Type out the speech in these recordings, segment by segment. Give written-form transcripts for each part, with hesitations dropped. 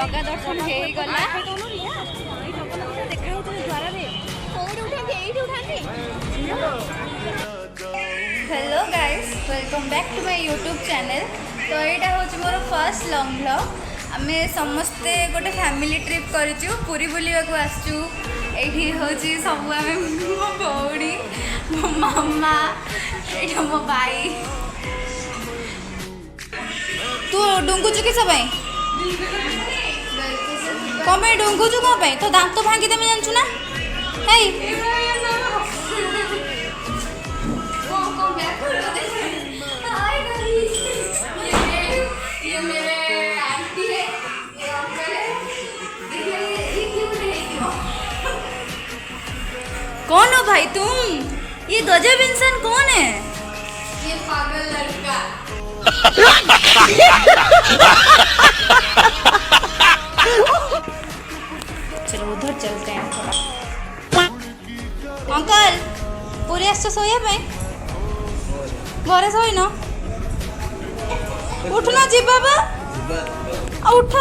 जगह दर्शन हो गला। Hello guys, welcome back to my YouTube channel. तो यहाँ हूँ मोर फर्स्ट लॉन्ग व्लॉग। आमे समस्ते गोटे फैमिली ट्रिप करूँ, पुरी बुलवाक आसचु। ये हूँ सब आम मो भौणी, मो मामा, ये मो भाई। तू डुंगुचु किस कम डुंगुचु कौन तो दांत भांगी देमी जानचु ना। ये मेरे आंटी है, ये अंकल है। ये क्यों नहीं हो? कौन हो भाई तुम? ये गजब इंसान कौन है? ये पागल लड़का। चलो उधर चलते हैं थोड़ा। अंकल पूरी आस सोया पे घरे सोई न उठ ना जी बाबा उठ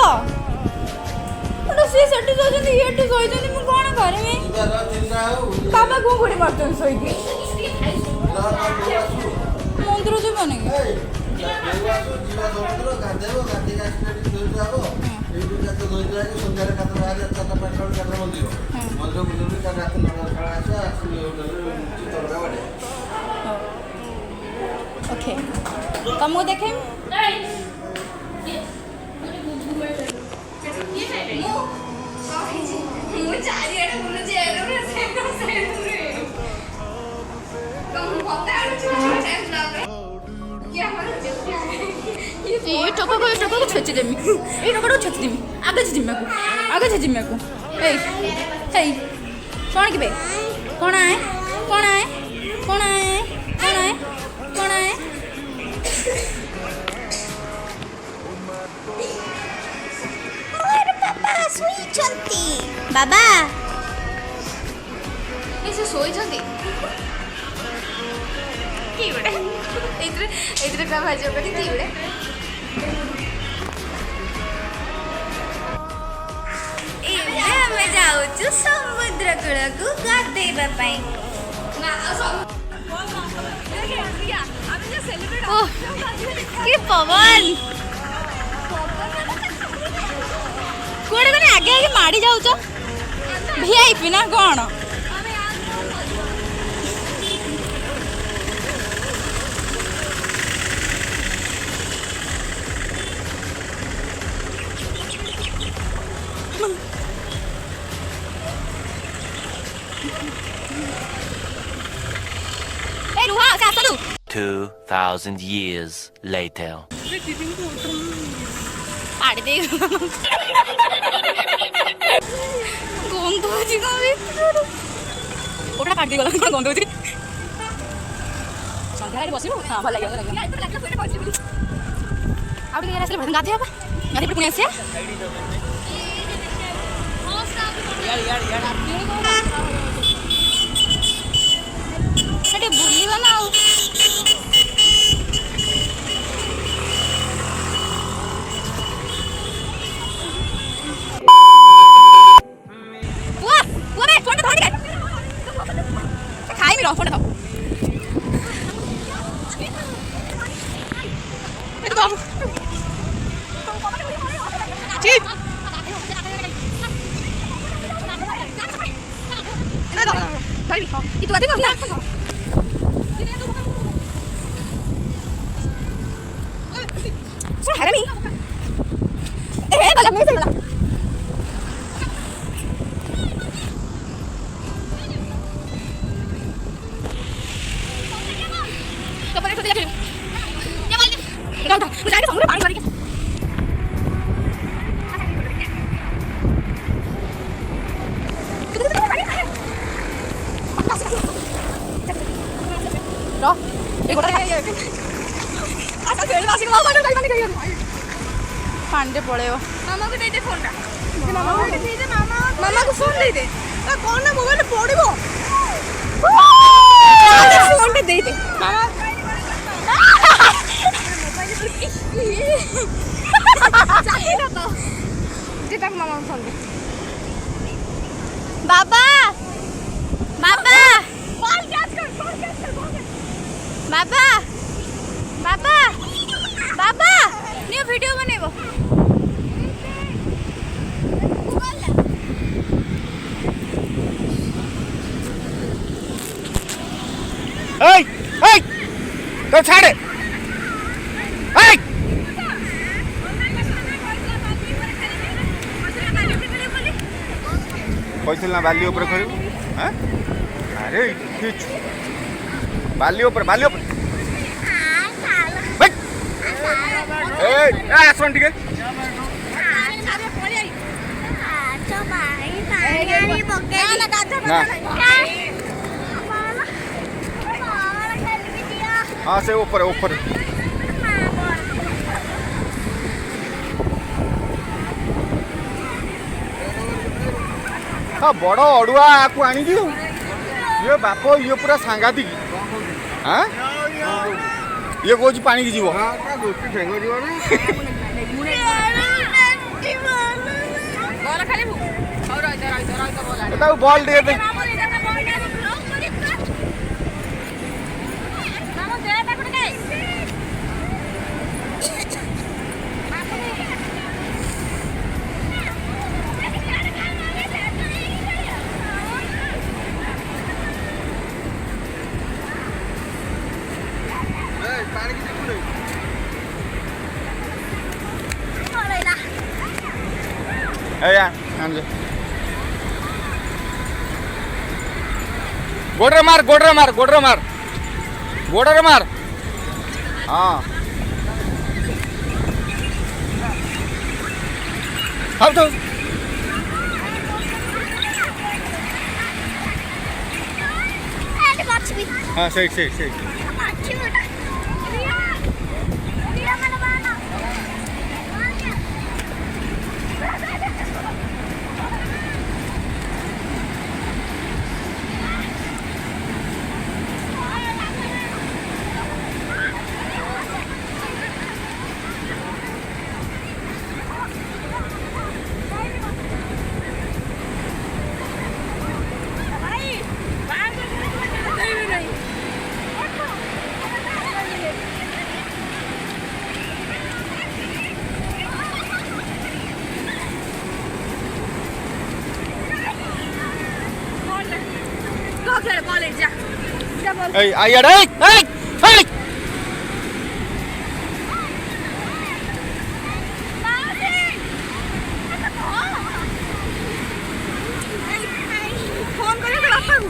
सी सेठी सोचंदी एठी सोइचंदी मु कोन करमी बाबा घुंघुड़ी मारतन सोइकी मंदिर जीवन की ओके तुमको देखे टका को छेची देमी ये टका को छेची देमी आगे छेचिमे को आगे छेचिमे को ए कौन कि बे कौन आए कौन आए कौन आए कौन आए कौन आए मोर पापा सोईचंती बाबा ऐसे सोईचंती की बड़े इधर का भाजी होगा की बड़े जाऊँ समुद्र कूल को गाधेबा पाई कि पवन कौन आगे आगे माड़ी जाऊच वीआईपी ना कौन ए रुहा से आसलु 2000 years later पाड़ी दे गंध होची कभी ओटा काट दे गला गंध होची संध्या रे बसिबो हां भल लागो आउट के रास्ते भजन गाथे गाथे पर पुणे से यार अरे बुलिवा ना itu ada nggak? Hari ni, kalau ni saya Kapan itu dia kirim? Ya balik. Udah, udah sama udah balik. Đó, đi qua đây. Asa खेल वासी को मामा कहीं नहीं गई। पांडे पड़े हो। मामा को दे दे फोन टा। मामा को दे दे मामा। मामा को फोन दे दे। तो कौन ना मोबाइल पड़िबो। फोन दे दे। मामा मोबाइल पर चाहे ना तो ତାକୁ ମାମା ଫୋନ ଦେ। बाबा बाबा कॉल कैच कर बाबा बाबा बाबा न्यू वीडियो बनेबो এই এই তো ছাড়ে এই কইছিল না বালি উপরে খেলিব হ্যাঁ আরে কিছু বালি উপরে এই আসুন টিকে हाँ से ऊपर ऊपर हाँ बड़ अड़ुआ को आनी दियो ये बाप ये पूरा सांगातिक हाँ ये कौन पानी की जीव बॉल दे दे गोडरे मार हाँ अब तो हाँ सही Hey, ayar, hey! फोन करे बापा को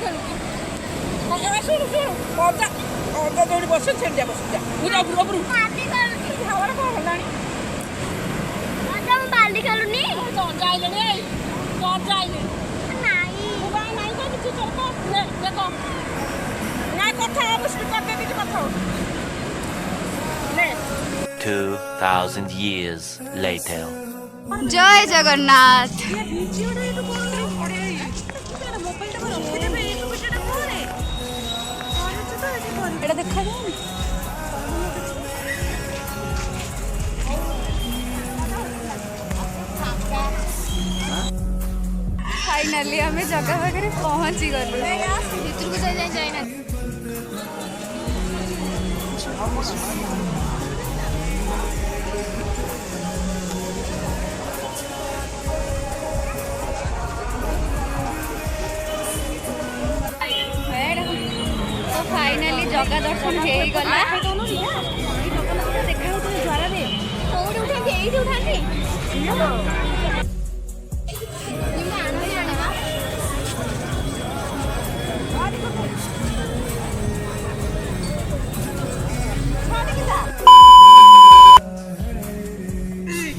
ଖେଳୁଛି ଶୁଣୁ ଶୁଣୁ ଅଜା ଅଜା ଯୋଉଠି ବସେ ସେଠି ଯା ବସୁ ଯା ପୁରା ପୁରା ପୁରା ହାୱାର କ'ଣ ହେଲାଣି ମୁଁ ବାଲି ଖେଳୁନି ଅଜା ଆଇଲେଣି ଅଜା ଆଇଲେଣି ମୋବାଇଲ ନାହିଁ ତ କିଛି ଚଳକ ନେ ଦେଖ ନାଇଁ କଥା ହବ ସ୍ପିକର ଦେଇ କିଛି କଥା ହବ ନେ 2,000 years later. ଜୟ ଜଗନ୍ନାଥ। ଏଇଟା ଦେଖାଯାଉନି ଫାଇନାଲି ଆମେ ଜଗା ପାଖରେ ପହଞ୍ଚି ଗଲୁ। ଭିତରକୁ ଯାଇନା ତ ଫାଇନାଲି ଜଗା ଦର୍ଶନ ହେଇଗଲା। ଏଇଠି ଉଠାନ୍ତି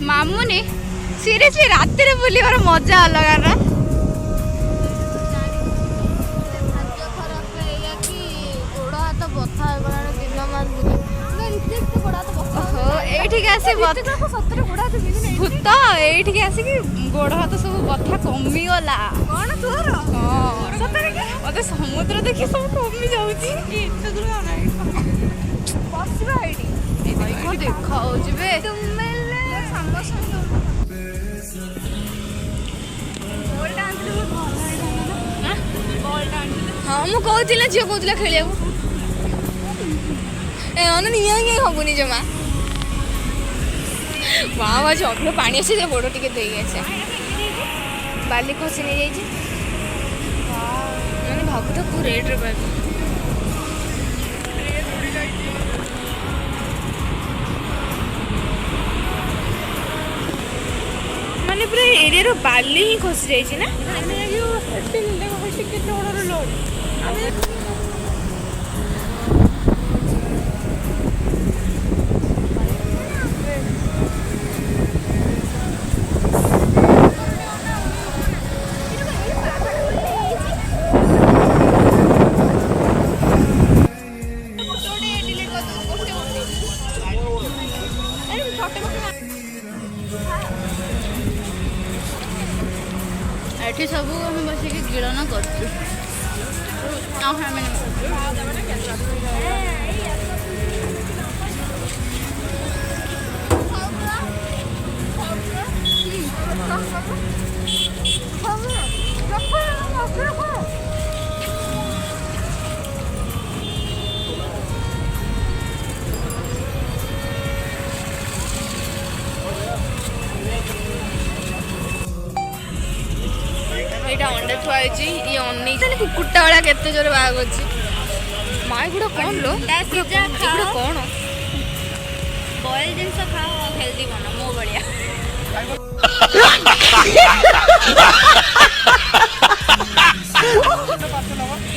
ମାମୁନି ସିରିୟସଲି ରାତିରେ ବୁଲିବାର ମଜା ଅଲଗା ନା। ଏଇଠିକି ଆସି ଭୂତ ଏଇଠିକି ଆସିକି ଗୋଡ଼ ହାତ ସବୁ ବଥା କମିଗଲା। କ'ଣ ତୋର? ମତେ ସମୁଦ୍ର ଦେଖି ସବୁ କମି ଯାଉଛି। ବସିବା ଏଇଠି ଦେଖା ହଉଛି ବେ। ହଁ ମୁଁ କହୁଥିଲି ଝିଅ କହୁଥିଲା ଖେଳିବାକୁ ନିଆଁ ହବୁନି ଜମା ବାବା ଆଜି ଅଧିକ ପାଣି ଅଛି ଯେ ଗୋଡ଼ ଟିକେ ଦେଇକି ଆସେ ବାଲି ଖସି ନେଇଯାଇଛି ମାନେ ଭାବୁଥା କେଉଁ ରେଟ୍ରେ ପାଇବି ମାନେ ପୁରା ଏରିଆର ବାଲି ହିଁ ଖସି ଯାଇଛି ନା କେତେ ବଡ଼ର ଲୋଡ଼ ଏଠି ସବୁ ଆମେ ବସିକି ଗିଳନ କରୁଛୁ। ଏଇଟା ଅଣ୍ଡା ଥୁଆ ହେଇଛି ଇଏ ଅନେଇଛି କୁକୁରଟା ଭଳିଆ କେତେ ଜୋରେ ବାଘ ଅଛି ମା ଏଗୁଡ଼ା କ'ଣ ଲୋ ଏଗୁଡ଼ା କ'ଣ ବଏଲ ଜିନିଷ ଖାଅ ହେଲ୍ଦି ବନ ମୋ ଭଳିଆ।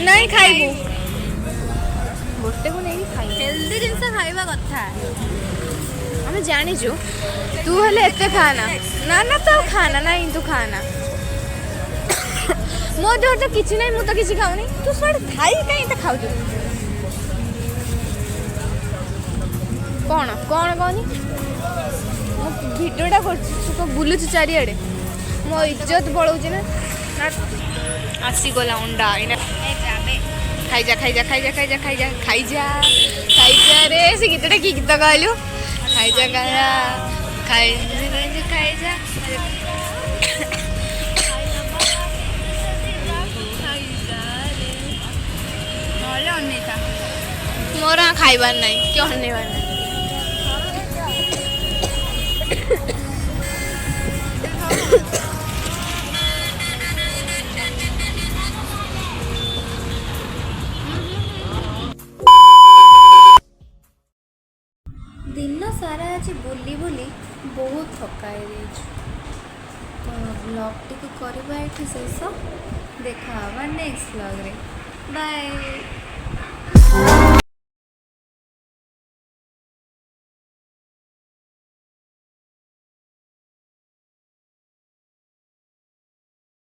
ନାଇଁ ଖାଇବୁ ଗୋଟେକୁ ନେଇକି ଖାଇବୁ ହେଲ୍ଦି ଜିନିଷ ଖାଇବା କଥା। ଆମେ ଜାଣିଛୁ ତୁ ହେଲେ ଏତେ ଖାନା ନା ନା ତୁ ଆଉ ଖାନା ନାଇଁ ତୁ ଖାନା ମୋ ଦେହ ତ କିଛି ନାହିଁ ମୁଁ ତ କିଛି ଖାଉନି ତୁ ସିଆଡ଼େ ଥାଇ କାହିଁ ଏତେ ଖାଉଛୁ କ'ଣ କ'ଣ କହନି ମୁଁ ଭିଡ଼ିଓଟା କରୁଛି ତୁ କ'ଣ ବୁଲୁଛୁ ଚାରିଆଡ଼େ ମୋ ଇଜ୍ଜତ ପଳଉଛି ନା ଆସିଗଲା ଅଣ୍ଡା ଏଇନା ଖାଇଯା ଖାଇଯା ଖାଇଯା ଖାଇଯା ଖାଇଯା ଖାଇଯା ଖାଇଯା ରେ ସେ ଗୀତଟା କି ଗୀତ କହିଲୁ ଖାଇଯା ଖାଇଯା ଖାଇଯା ଖାଇଯା ମୋର ଖାଇବାର ନାହିଁ କି ଅନେଇବାର ନାହିଁ दिन सारा आज बुली बुली बहुत थकाई तो ब्लॉग टी को शेष देखा नेक्स्ट ब्लॉग रे। बाय।